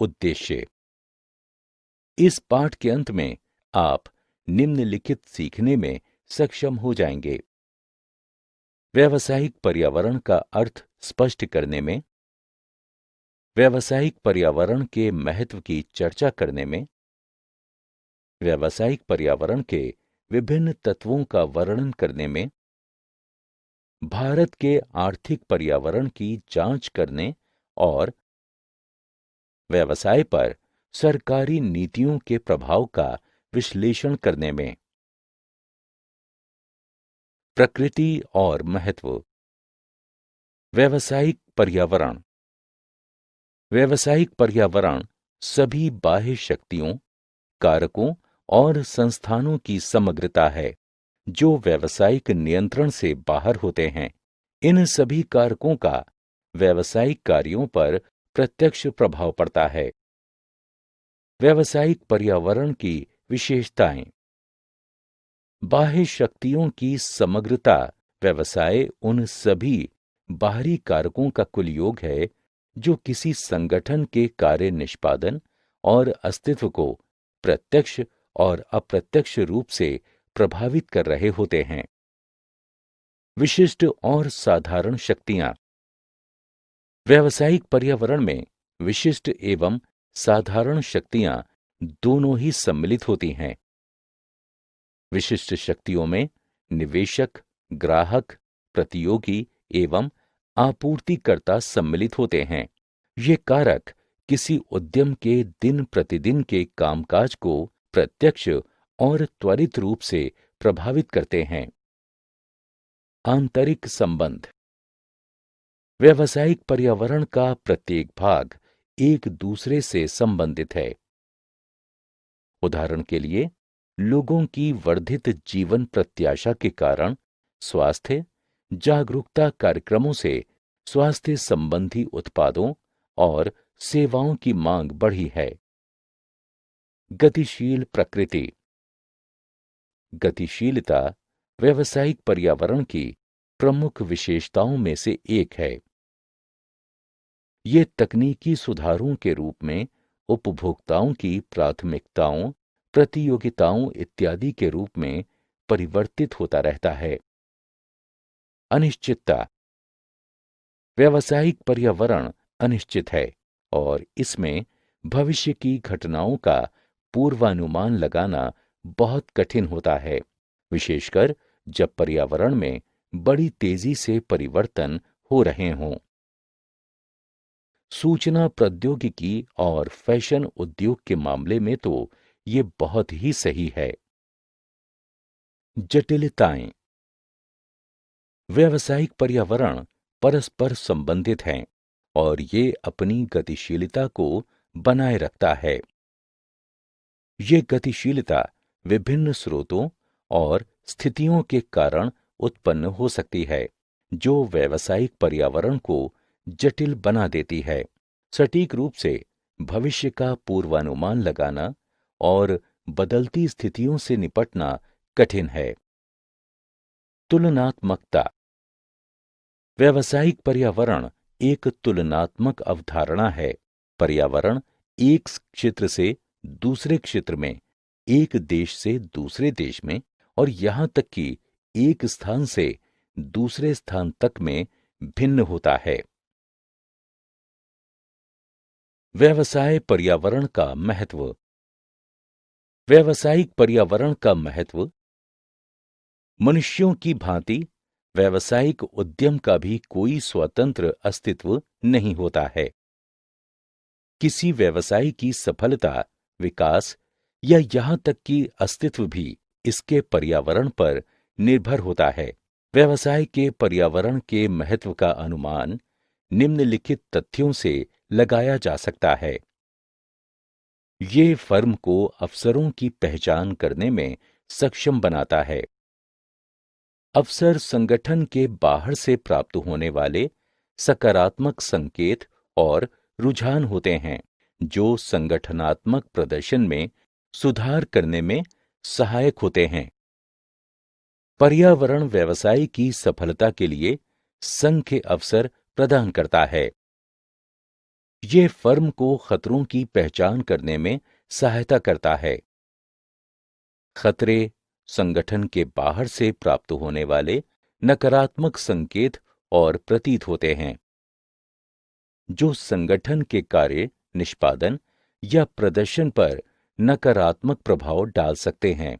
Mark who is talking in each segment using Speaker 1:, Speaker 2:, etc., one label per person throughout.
Speaker 1: उद्देश्य। इस पाठ के अंत में आप निम्नलिखित सीखने में सक्षम हो जाएंगे। व्यावसायिक पर्यावरण का अर्थ स्पष्ट करने में, व्यावसायिक पर्यावरण के महत्व की चर्चा करने में, व्यावसायिक पर्यावरण के विभिन्न तत्वों का वर्णन करने में, भारत के आर्थिक पर्यावरण की जांच करने और व्यवसाय पर सरकारी नीतियों के प्रभाव का विश्लेषण करने में। प्रकृति और महत्व। व्यावसायिक पर्यावरण। व्यावसायिक पर्यावरण सभी बाह्य शक्तियों, कारकों और संस्थानों की समग्रता है जो व्यावसायिक नियंत्रण से बाहर होते हैं। इन सभी कारकों का व्यावसायिक कार्यों पर प्रत्यक्ष प्रभाव पड़ता है। व्यावसायिक पर्यावरण की विशेषताएं। बाह्य शक्तियों की समग्रता। व्यवसाय उन सभी बाहरी कारकों का कुल योग है जो किसी संगठन के कार्य निष्पादन और अस्तित्व को प्रत्यक्ष और अप्रत्यक्ष रूप से प्रभावित कर रहे होते हैं। विशिष्ट और साधारण शक्तियां। व्यावसायिक पर्यावरण में विशिष्ट एवं साधारण शक्तियां दोनों ही सम्मिलित होती हैं। विशिष्ट शक्तियों में निवेशक, ग्राहक, प्रतियोगी एवं आपूर्तिकर्ता सम्मिलित होते हैं। ये कारक किसी उद्यम के दिन प्रतिदिन के कामकाज को प्रत्यक्ष और त्वरित रूप से प्रभावित करते हैं। आंतरिक संबंध। व्यावसायिक पर्यावरण का प्रत्येक भाग एक दूसरे से संबंधित है। उदाहरण के लिए, लोगों की वर्धित जीवन प्रत्याशा के कारण स्वास्थ्य जागरूकता कार्यक्रमों से स्वास्थ्य संबंधी उत्पादों और सेवाओं की मांग बढ़ी है। गतिशील प्रकृति। गतिशीलता व्यावसायिक पर्यावरण की प्रमुख विशेषताओं में से एक है। ये तकनीकी सुधारों के रूप में उपभोक्ताओं की प्राथमिकताओं, प्रतियोगिताओं इत्यादि के रूप में परिवर्तित होता रहता है। अनिश्चितता। व्यावसायिक पर्यावरण अनिश्चित है और इसमें भविष्य की घटनाओं का पूर्वानुमान लगाना बहुत कठिन होता है, विशेषकर जब पर्यावरण में बड़ी तेजी से परिवर्तन हो रहे हों। सूचना प्रौद्योगिकी और फैशन उद्योग के मामले में तो ये बहुत ही सही है। जटिलताएं। व्यावसायिक पर्यावरण परस्पर संबंधित हैं और ये अपनी गतिशीलता को बनाए रखता है। ये गतिशीलता विभिन्न स्रोतों और स्थितियों के कारण उत्पन्न हो सकती है जो व्यावसायिक पर्यावरण को जटिल बना देती है। सटीक रूप से भविष्य का पूर्वानुमान लगाना और बदलती स्थितियों से निपटना कठिन है। तुलनात्मकता। व्यावसायिक पर्यावरण एक तुलनात्मक अवधारणा है। पर्यावरण एक क्षेत्र से दूसरे क्षेत्र में, एक देश से दूसरे देश में और यहां तक कि एक स्थान से दूसरे स्थान तक में भिन्न होता है। व्यवसाय पर्यावरण का महत्व। व्यावसायिक पर्यावरण का महत्व। मनुष्यों की भांति व्यावसायिक उद्यम का भी कोई स्वतंत्र अस्तित्व नहीं होता है। किसी व्यवसाय की सफलता, विकास या यहां तक कि अस्तित्व भी इसके पर्यावरण पर निर्भर होता है। व्यवसाय के पर्यावरण के महत्व का अनुमान निम्नलिखित तथ्यों से लगाया जा सकता है। ये फर्म को अवसरों की पहचान करने में सक्षम बनाता है। अवसर संगठन के बाहर से प्राप्त होने वाले सकारात्मक संकेत और रुझान होते हैं जो संगठनात्मक प्रदर्शन में सुधार करने में सहायक होते हैं। पर्यावरण व्यवसाय की सफलता के लिए संख्य अवसर प्रदान करता है। ये फर्म को खतरों की पहचान करने में सहायता करता है। खतरे संगठन के बाहर से प्राप्त होने वाले नकारात्मक संकेत और प्रतीत होते हैं, जो संगठन के कार्य, निष्पादन या प्रदर्शन पर नकारात्मक प्रभाव डाल सकते हैं।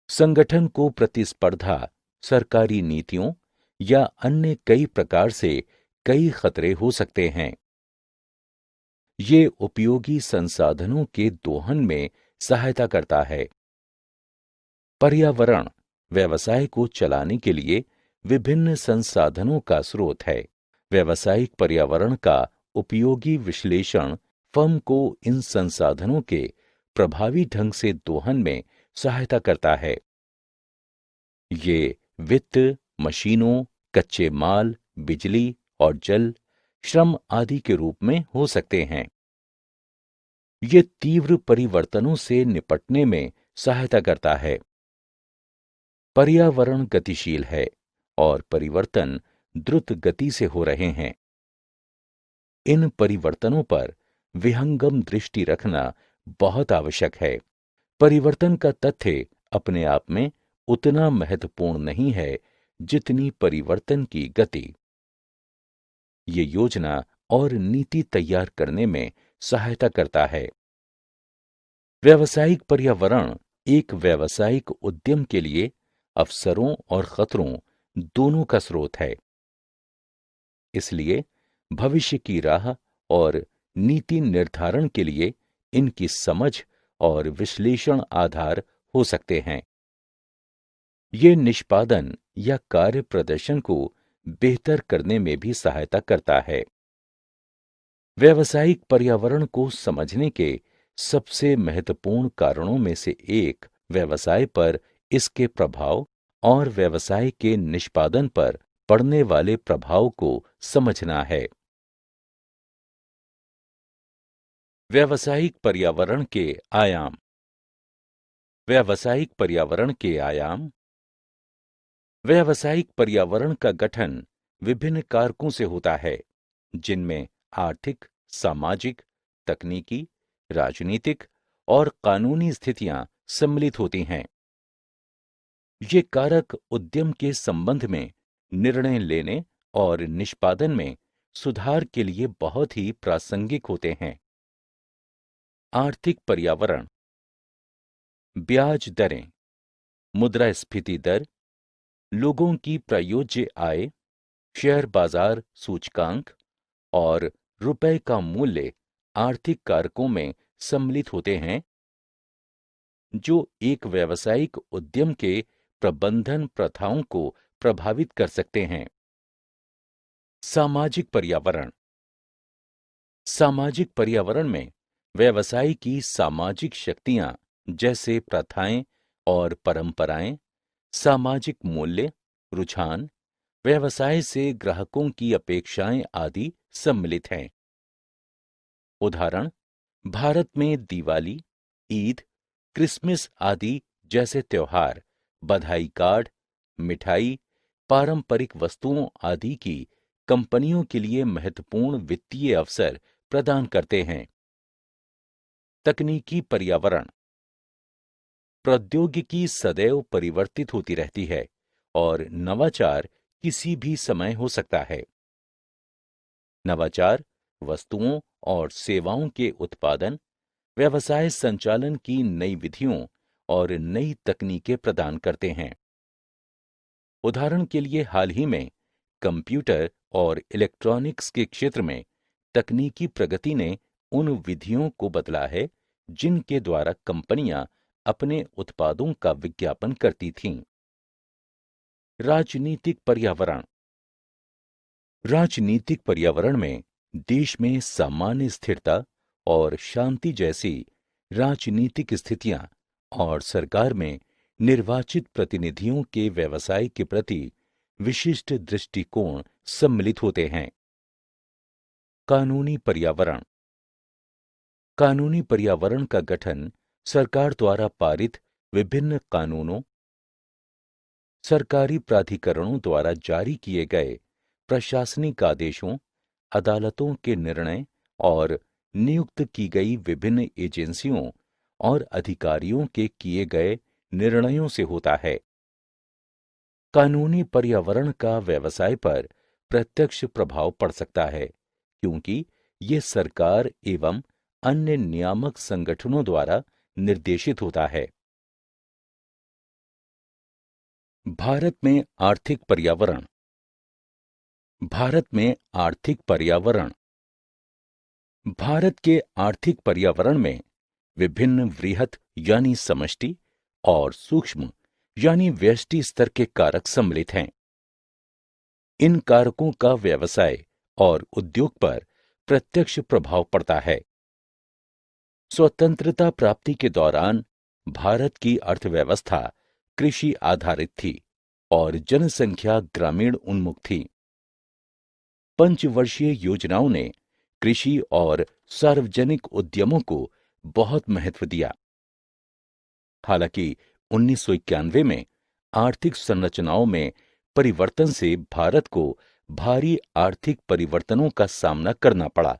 Speaker 1: संगठन को प्रतिस्पर्धा, सरकारी नीतियों या अन्य कई प्रकार से कई खतरे हो सकते हैं। ये उपयोगी संसाधनों के दोहन में सहायता करता है। पर्यावरण व्यवसाय को चलाने के लिए विभिन्न संसाधनों का स्रोत है। व्यावसायिक पर्यावरण का उपयोगी विश्लेषण फर्म को इन संसाधनों के प्रभावी ढंग से दोहन में सहायता करता है। ये वित्त, मशीनों, कच्चे माल, बिजली और जल, श्रम आदि के रूप में हो सकते हैं। ये तीव्र परिवर्तनों से निपटने में सहायता करता है। पर्यावरण गतिशील है और परिवर्तन द्रुत गति से हो रहे हैं। इन परिवर्तनों पर विहंगम दृष्टि रखना बहुत आवश्यक है। परिवर्तन का तथ्य अपने आप में उतना महत्वपूर्ण नहीं है जितनी परिवर्तन की गति। ये योजना और नीति तैयार करने में सहायता करता है। व्यावसायिक पर्यावरण एक व्यावसायिक उद्यम के लिए अवसरों और खतरों दोनों का स्रोत है। इसलिए भविष्य की राह और नीति निर्धारण के लिए इनकी समझ और विश्लेषण आधार हो सकते हैं। ये निष्पादन या कार्य प्रदर्शन को बेहतर करने में भी सहायता करता है। व्यावसायिक पर्यावरण को समझने के सबसे महत्वपूर्ण कारणों में से एक व्यवसाय पर इसके प्रभाव और व्यवसाय के निष्पादन पर पड़ने वाले प्रभाव को समझना है। व्यावसायिक पर्यावरण के आयाम। व्यावसायिक पर्यावरण के आयाम। व्यावसायिक पर्यावरण का गठन विभिन्न कारकों से होता है, जिनमें आर्थिक, सामाजिक, तकनीकी, राजनीतिक और कानूनी स्थितियां सम्मिलित होती हैं। ये कारक उद्यम के संबंध में निर्णय लेने और निष्पादन में सुधार के लिए बहुत ही प्रासंगिक होते हैं। आर्थिक पर्यावरण। ब्याज दरें, मुद्रास्फीति दर, लोगों की प्रयोज्य आय, शेयर बाजार सूचकांक और रुपए का मूल्य आर्थिक कारकों में सम्मिलित होते हैं, जो एक व्यावसायिक उद्यम के प्रबंधन प्रथाओं को प्रभावित कर सकते हैं। सामाजिक पर्यावरण। सामाजिक पर्यावरण में व्यवसाय की सामाजिक शक्तियां जैसे प्रथाएं और परंपराएं, सामाजिक मूल्य, रुझान, व्यवसाय से ग्राहकों की अपेक्षाएं आदि सम्मिलित हैं। उदाहरण, भारत में दिवाली, ईद, क्रिसमस आदि जैसे त्योहार बधाई कार्ड, मिठाई, पारंपरिक वस्तुओं आदि की कंपनियों के लिए महत्वपूर्ण वित्तीय अवसर प्रदान करते हैं। तकनीकी पर्यावरण। प्रौद्योगिकी सदैव परिवर्तित होती रहती है और नवाचार किसी भी समय हो सकता है। नवाचार वस्तुओं और सेवाओं के उत्पादन, व्यवसाय संचालन की नई विधियों और नई तकनीकें प्रदान करते हैं। उदाहरण के लिए हाल ही में कंप्यूटर और इलेक्ट्रॉनिक्स के क्षेत्र में तकनीकी प्रगति ने उन विधियों को बदला है जिनके द्वारा कंपनियां अपने उत्पादों का विज्ञापन करती थीं। राजनीतिक पर्यावरण। राजनीतिक पर्यावरण में देश में सामान्य स्थिरता और शांति जैसी राजनीतिक स्थितियां और सरकार में निर्वाचित प्रतिनिधियों के व्यवसाय के प्रति विशिष्ट दृष्टिकोण सम्मिलित होते हैं। कानूनी पर्यावरण। कानूनी पर्यावरण का गठन सरकार द्वारा पारित विभिन्न कानूनों, सरकारी प्राधिकरणों द्वारा जारी किए गए प्रशासनिक आदेशों, अदालतों के निर्णय और नियुक्त की गई विभिन्न एजेंसियों और अधिकारियों के किए गए निर्णयों से होता है। कानूनी पर्यावरण का व्यवसाय पर प्रत्यक्ष प्रभाव पड़ सकता है, क्योंकि ये सरकार एवं अन्य नियामक संगठनों द्वारा निर्देशित होता है। भारत में आर्थिक पर्यावरण। भारत में आर्थिक पर्यावरण। भारत के आर्थिक पर्यावरण में विभिन्न वृहत यानी समष्टि और सूक्ष्म यानी व्यष्टि स्तर के कारक सम्मिलित हैं। इन कारकों का व्यवसाय और उद्योग पर प्रत्यक्ष प्रभाव पड़ता है। स्वतंत्रता प्राप्ति के दौरान भारत की अर्थव्यवस्था कृषि आधारित थी और जनसंख्या ग्रामीण उन्मुख थी। पंचवर्षीय योजनाओं ने कृषि और सार्वजनिक उद्यमों को बहुत महत्व दिया। हालांकि 1991 में आर्थिक संरचनाओं में परिवर्तन से भारत को भारी आर्थिक परिवर्तनों का सामना करना पड़ा।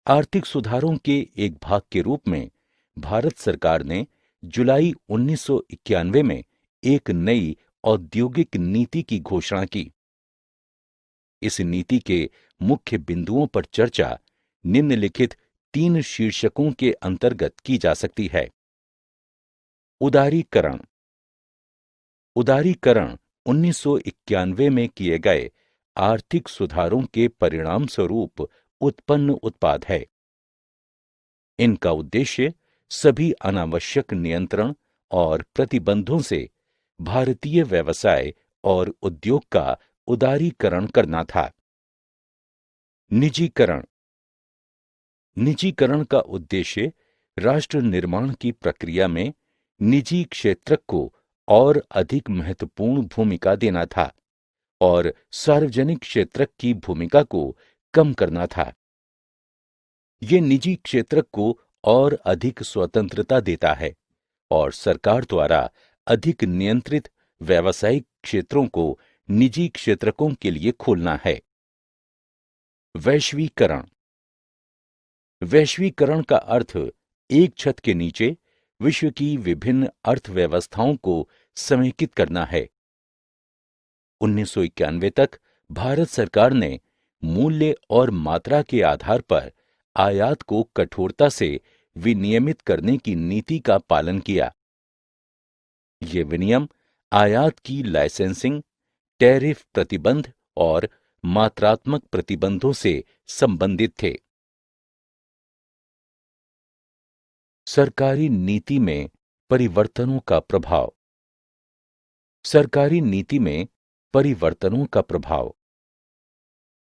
Speaker 1: आर्थिक सुधारों के एक भाग के रूप में भारत सरकार ने जुलाई 1991 में एक नई औद्योगिक नीति की घोषणा की। इस नीति के मुख्य बिंदुओं पर चर्चा निम्नलिखित 3 शीर्षकों के अंतर्गत की जा सकती है। उदारीकरण। उदारीकरण 1991 में किए गए आर्थिक सुधारों के परिणाम स्वरूप उत्पन्न उत्पाद है। इनका उद्देश्य सभी अनावश्यक नियंत्रण और प्रतिबंधों से भारतीय व्यवसाय और उद्योग का उदारीकरण करना था। निजीकरण। निजीकरण का उद्देश्य राष्ट्र निर्माण की प्रक्रिया में निजी क्षेत्र को और अधिक महत्वपूर्ण भूमिका देना था और सार्वजनिक क्षेत्र की भूमिका को कम करना था। ये निजी क्षेत्र को और अधिक स्वतंत्रता देता है और सरकार द्वारा अधिक नियंत्रित व्यावसायिक क्षेत्रों को निजी क्षेत्रकों के लिए खोलना है। वैश्वीकरण। वैश्वीकरण का अर्थ एक छत के नीचे विश्व की विभिन्न अर्थव्यवस्थाओं को समेकित करना है। 1991 तक भारत सरकार ने मूल्य और मात्रा के आधार पर आयात को कठोरता से विनियमित करने की नीति का पालन किया। ये विनियम आयात की लाइसेंसिंग, टैरिफ प्रतिबंध और मात्रात्मक प्रतिबंधों से संबंधित थे। सरकारी नीति में परिवर्तनों का प्रभाव। सरकारी नीति में परिवर्तनों का प्रभाव।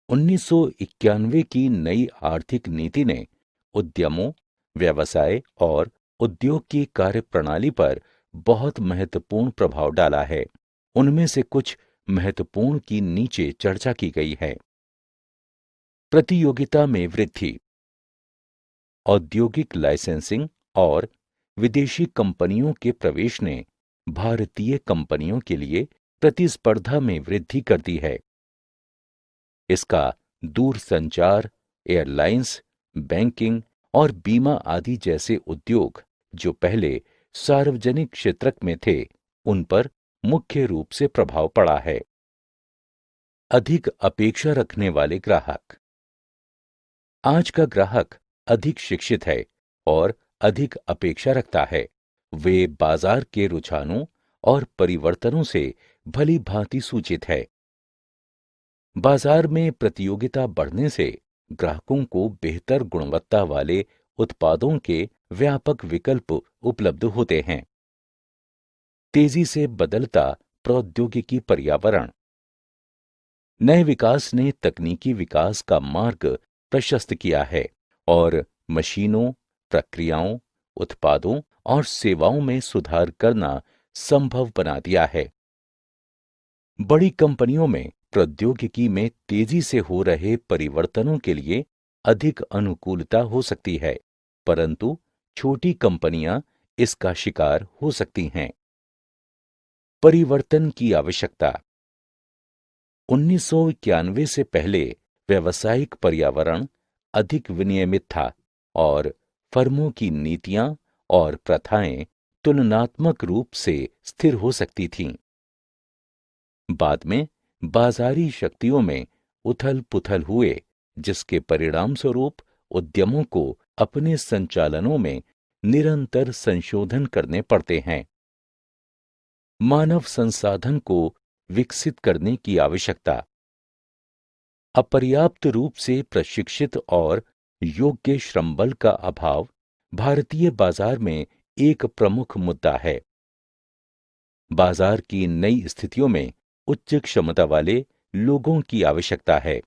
Speaker 1: 1991 की नई आर्थिक नीति ने उद्यमों, व्यवसाय और उद्योग की कार्यप्रणाली पर बहुत महत्वपूर्ण प्रभाव डाला है। उनमें से कुछ महत्वपूर्ण की नीचे चर्चा की गई है। प्रतियोगिता में वृद्धि। औद्योगिक लाइसेंसिंग और विदेशी कंपनियों के प्रवेश ने भारतीय कंपनियों के लिए प्रतिस्पर्धा में वृद्धि कर दी है। इसका दूरसंचार, एयरलाइंस, बैंकिंग और बीमा आदि जैसे उद्योग जो पहले सार्वजनिक क्षेत्र में थे, उन पर मुख्य रूप से प्रभाव पड़ा है। अधिक अपेक्षा रखने वाले ग्राहक। आज का ग्राहक अधिक शिक्षित है और अधिक अपेक्षा रखता है। वे बाजार के रुझानों और परिवर्तनों से भली भांति सूचित है। बाजार में प्रतियोगिता बढ़ने से ग्राहकों को बेहतर गुणवत्ता वाले उत्पादों के व्यापक विकल्प उपलब्ध होते हैं। तेजी से बदलता प्रौद्योगिकी पर्यावरण। नए विकास ने तकनीकी विकास का मार्ग प्रशस्त किया है और मशीनों, प्रक्रियाओं, उत्पादों और सेवाओं में सुधार करना संभव बना दिया है। बड़ी कंपनियों में प्रौद्योगिकी में तेजी से हो रहे परिवर्तनों के लिए अधिक अनुकूलता हो सकती है, परंतु छोटी कंपनियां इसका शिकार हो सकती हैं। परिवर्तन की आवश्यकता। 1991 से पहले व्यावसायिक पर्यावरण अधिक विनियमित था और फर्मों की नीतियां और प्रथाएं तुलनात्मक रूप से स्थिर हो सकती थीं। बाद में बाजारी शक्तियों में उथल-पुथल हुए, जिसके परिणामस्वरूप उद्यमों को अपने संचालनों में निरंतर संशोधन करने पड़ते हैं। मानव संसाधन को विकसित करने की आवश्यकता। अपर्याप्त रूप से प्रशिक्षित और योग्य श्रमबल का अभाव भारतीय बाजार में एक प्रमुख मुद्दा है। बाजार की नई स्थितियों में उच्च क्षमता वाले लोगों की आवश्यकता है,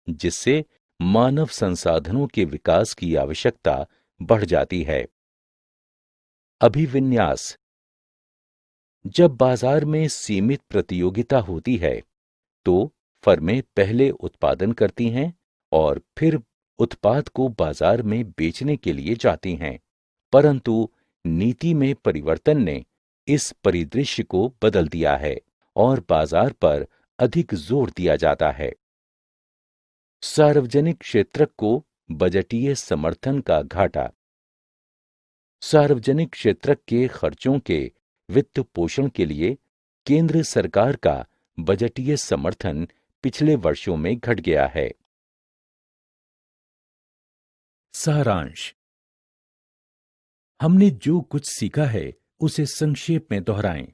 Speaker 1: जिससे मानव संसाधनों के विकास की आवश्यकता बढ़ जाती है। अभिविन्यास। जब बाजार में सीमित प्रतियोगिता होती है, तो फर्में पहले उत्पादन करती हैं और फिर उत्पाद को बाजार में बेचने के लिए जाती हैं। परंतु नीति में परिवर्तन ने इस परिदृश्य को बदल दिया है और बाजार पर अधिक जोर दिया जाता है। सार्वजनिक क्षेत्र को बजटीय समर्थन का घाटा। सार्वजनिक क्षेत्र के खर्चों के वित्त पोषण के लिए केंद्र सरकार का बजटीय समर्थन पिछले वर्षों में घट गया है। सारांश। हमने जो कुछ सीखा है उसे संक्षेप में दोहराएं।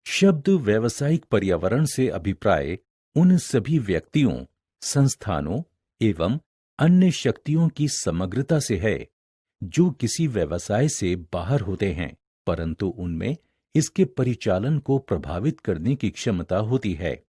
Speaker 1: शब्द व्यावसायिक पर्यावरण से अभिप्राय उन सभी व्यक्तियों, संस्थानों एवं अन्य शक्तियों की समग्रता से है जो किसी व्यवसाय से बाहर होते हैं, परंतु उनमें इसके परिचालन को प्रभावित करने की क्षमता होती है।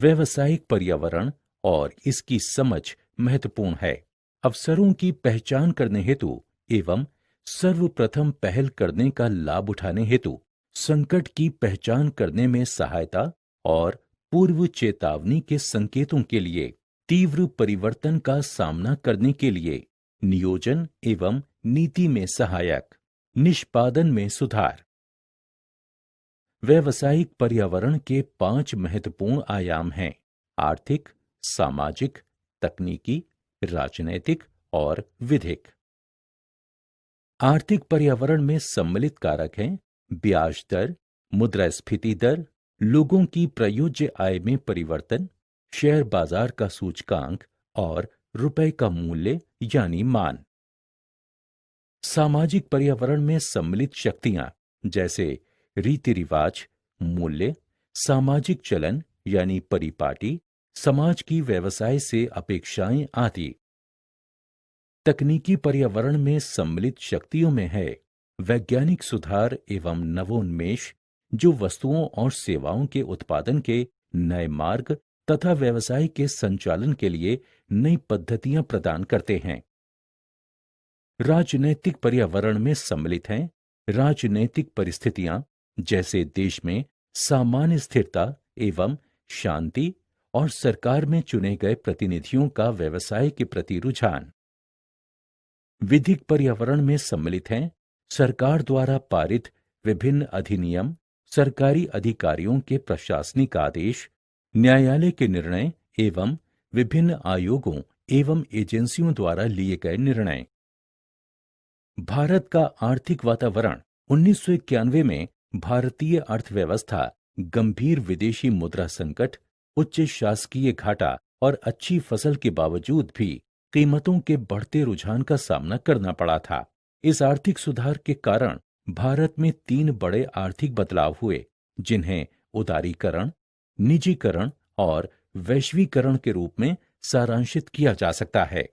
Speaker 1: व्यावसायिक पर्यावरण और इसकी समझ महत्वपूर्ण है। अवसरों की पहचान करने हेतु एवं सर्वप्रथम पहल करने का लाभ उठाने हेतु, संकट की पहचान करने में सहायता और पूर्व चेतावनी के संकेतों के लिए, तीव्र परिवर्तन का सामना करने के लिए नियोजन एवं नीति में सहायक, निष्पादन में सुधार। व्यावसायिक पर्यावरण के 5 महत्वपूर्ण आयाम हैं: आर्थिक, सामाजिक, तकनीकी, राजनैतिक और विधिक। आर्थिक पर्यावरण में सम्मिलित कारक हैं ब्याज दर, मुद्रास्फीति दर, लोगों की प्रयोज्य आय में परिवर्तन, शेयर बाजार का सूचकांक और रुपए का मूल्य यानी मान। सामाजिक पर्यावरण में सम्मिलित शक्तियां जैसे रीति रिवाज, मूल्य, सामाजिक चलन यानी परिपाटी, समाज की व्यवसाय से अपेक्षाएं आदि। तकनीकी पर्यावरण में सम्मिलित शक्तियों में है वैज्ञानिक सुधार एवं नवोन्मेष, जो वस्तुओं और सेवाओं के उत्पादन के नए मार्ग तथा व्यवसाय के संचालन के लिए नई पद्धतियां प्रदान करते हैं। राजनैतिक पर्यावरण में सम्मिलित हैं राजनैतिक परिस्थितियां, जैसे देश में सामान्य स्थिरता एवं शांति और सरकार में चुने गए प्रतिनिधियों का व्यवसाय के प्रति रुझान। विधिक पर्यावरण में सम्मिलित हैं सरकार द्वारा पारित विभिन्न अधिनियम, सरकारी अधिकारियों के प्रशासनिक आदेश, न्यायालय के निर्णय एवं विभिन्न आयोगों एवं एजेंसियों द्वारा लिए गए निर्णय। भारत का आर्थिक वातावरण 1991 में भारतीय अर्थव्यवस्था गंभीर विदेशी मुद्रा संकट, उच्च शासकीय घाटा और अच्छी फसल के बावजूद भी कीमतों के बढ़ते रुझान का सामना करना पड़ा था। इस आर्थिक सुधार के कारण भारत में 3 बड़े आर्थिक बदलाव हुए, जिन्हें उदारीकरण, निजीकरण और वैश्वीकरण के रूप में सारांशित किया जा सकता है।